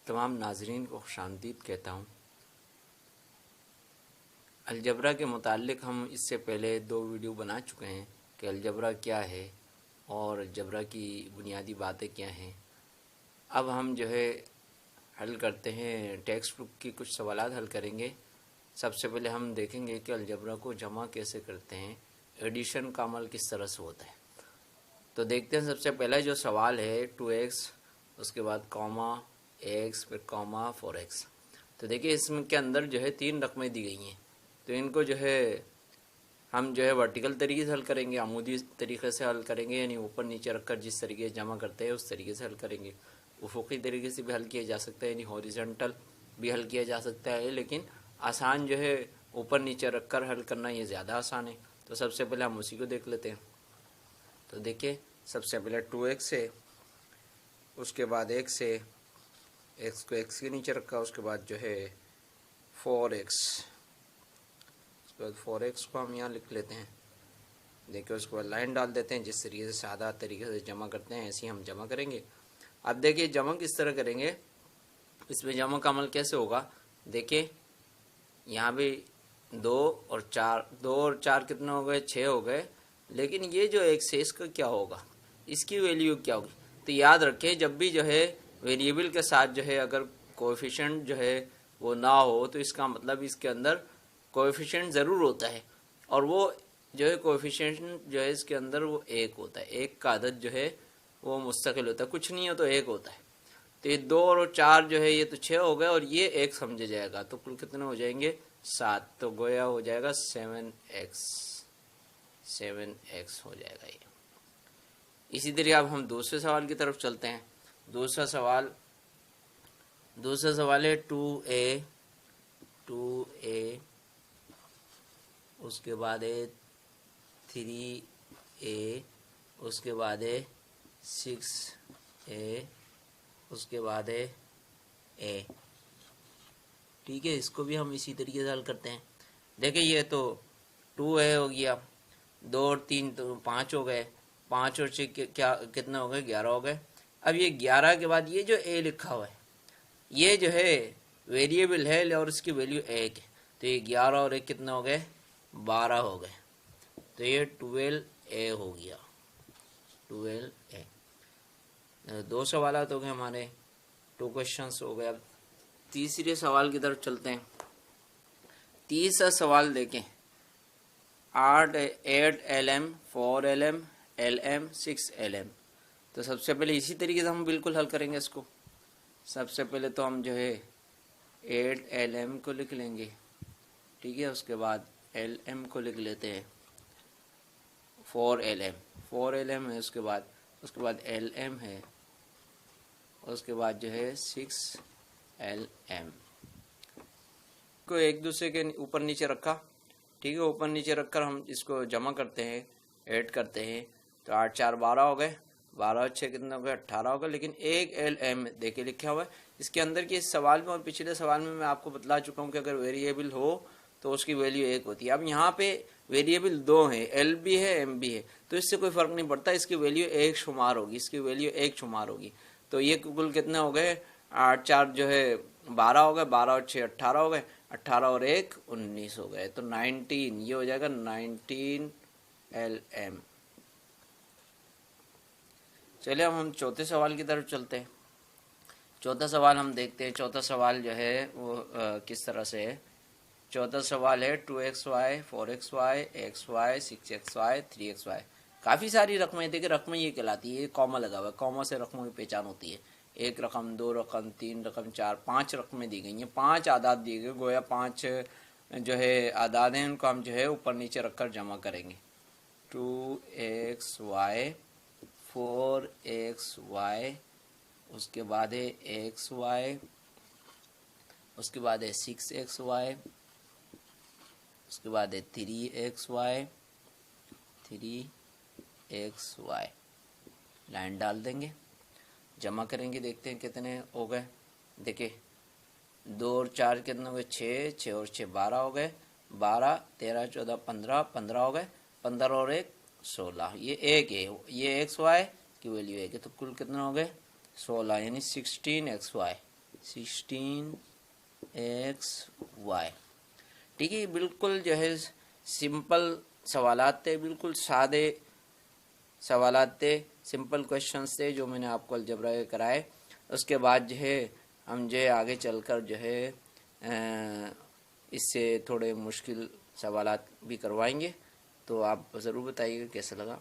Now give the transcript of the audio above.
तमाम नाजरीन को खुशामदीद कहता हूँ। अलजबरा के मुताल्लिक़ हम इससे पहले 2 वीडियो बना चुके हैं कि अलजबरा क्या है और अलजबरा की बुनियादी बातें क्या हैं। अब हम हल करते हैं, टेक्स्ट बुक की कुछ सवालात हल करेंगे। सबसे पहले हम देखेंगे कि अलजबरा को जमा कैसे करते हैं, एडिशन का अमल किस तरह से होता है। तो देखते हैं, सबसे पहला जो सवाल है 2x, उसके बाद कॉमा x, फिर कॉमा 4x। तो देखिए इसमें के अंदर 3 रकमें दी गई हैं, तो इनको हम वर्टिकल तरीके से हल करेंगे, आमूदी तरीके से हल करेंगे, यानी ऊपर नीचे रखकर जिस तरीके से जमा करते हैं उस तरीके से हल करेंगे। उफुकी तरीके से भी हल किया जा सकता है, यानी हॉरिजॉन्टल भी हल किया जा सकता है, लेकिन आसान ऊपर नीचे रखकर हल करना ये ज़्यादा आसान है। तो सबसे पहले हम उसी को देख लेते हैं। तो देखिए सबसे पहले 2x है, उसके बाद x है, x को x के नीचे रखा, उसके बाद 4x, उसके बाद 4x को हम यहाँ लिख लेते हैं। देखिए उसके बाद लाइन डाल देते हैं। जिस तरीके से सादा तरीके से जमा करते हैं ऐसे ही हम जमा करेंगे। अब देखिए जमा किस तरह करेंगे, इसमें जमा का अमल कैसे होगा। देखिए यहाँ भी 2 और 4 कितने हो गए, 6 हो गए, लेकिन ये जो x है इसका क्या होगा, इसकी वैल्यू क्या होगी। तो याद रखें, जब भी वेरिएबल के साथ अगर कोएफिशिएंट वो ना हो तो इसका मतलब इसके अंदर कोएफिशिएंट ज़रूर होता है, और वो कोएफिशिएंट इसके अंदर वो 1 होता है। 1 का अदद वो मुस्तकिल होता है, कुछ नहीं हो तो 1 होता है। तो ये 2 और 4 ये तो 6 हो गए, और ये 1 समझे जाएगा, तो कुल कितने हो जाएंगे 7। तो गोया हो जाएगा 7x हो जाएगा ये। इसी तरह अब हम दूसरे सवाल की तरफ चलते हैं। दूसरा सवाल है 2a, उसके बाद है 3a, उसके बाद है 6a, उसके बाद है a। ठीक है, इसको भी हम इसी तरीके से हल करते हैं। देखिए ये तो 2a हो गया, 2 और 3 तो 5 हो गए, 5 और 6 क्या कितने हो गए, 11 हो गए। अब ये 11 के बाद ये जो a लिखा हुआ है ये वेरिएबल है और इसकी वैल्यू 1 है, तो ये 11 और 1 कितने हो गए, 12 हो गए। तो ये 12a हो गया, 12a। 2 सवाल हो गए हमारे, 2 क्वेश्चंस हो गए। अब तीसरे सवाल की तरफ चलते हैं। तीसरा सवाल देखें, 8lm, 4lm, lm, 6lm। तो सबसे पहले इसी तरीके से हम बिल्कुल हल करेंगे इसको। सबसे पहले तो हम 8lm को लिख लेंगे, ठीक है। उसके बाद lm को लिख लेते हैं, 4lm है, उसके बाद lm है, उसके बाद 6lm को एक दूसरे के ऊपर नीचे रखा, ठीक है। ऊपर नीचे रखकर हम इसको जमा करते हैं, ऐड करते हैं। तो 8 4 12 हो गए, 12 और 6 कितने हो गए, 18 हो गए। लेकिन एक lm देखिए लिखा हुआ है इसके अंदर के इस सवाल में और पिछले सवाल में मैं आपको बतला चुका हूँ कि अगर वेरिएबल हो तो उसकी वैल्यू 1 होती है। अब यहाँ पे वेरिएबल 2 है, l भी है m भी है, तो इससे कोई फर्क नहीं पड़ता, इसकी वैल्यू 1 शुमार होगी, इसकी वैल्यू 1 शुमार होगी। तो ये कुल कितने हो गए, 8 4 12 हो गए, 12 और 6 18 हो गए, 18 और 1 19 हो गए। तो 19 ये हो जाएगा 19lm। चलिए अब हम चौथे सवाल की तरफ चलते हैं। चौथा सवाल हम देखते हैं। चौथा सवाल वो किस तरह से है। चौथा सवाल है 2xy, 4xy, xy, 6xy, 3xy। काफ़ी सारी रकमें, देखिए रकमें ये कहलाती है, कॉमा लगा हुआ है, कॉमा से रकमों की पहचान होती है। 1 रकम, 2 रकम, 3 रकम, 4 5 रकमें दी गई हैं, 5 आदाद दिए गए, गोया 5 आदाद हैं, उनको हम ऊपर नीचे रखकर जमा करेंगे। 2xy, 4xy, उसके बाद है xy, उसके बाद है 6xy, उसके बाद है 3xy, 3xy। लाइन डाल देंगे, जमा करेंगे, देखते हैं कितने हो गए। देखिए 2 और 4 कितने हो गए, 6, 6 और 6 12 हो गए, 12 13 14 15 15 हो गए, 15 और 1 16। ये 1 है, ये xy की वैल्यू 1 है, तो कुल कितने हो गए 16, यानी 16xy। 16xy। ठीक है, बिल्कुल जो है सिंपल सवालात थे, बिल्कुल सादे सवालात थे, सिंपल क्वेश्चंस थे जो मैंने आपको अलजबरा के कराए। उसके बाद जो है हम जो है आगे चलकर जो है इससे थोड़े मुश्किल सवालात भी करवाएंगे। तो आप ज़रूर बताइएगा कैसा लगा।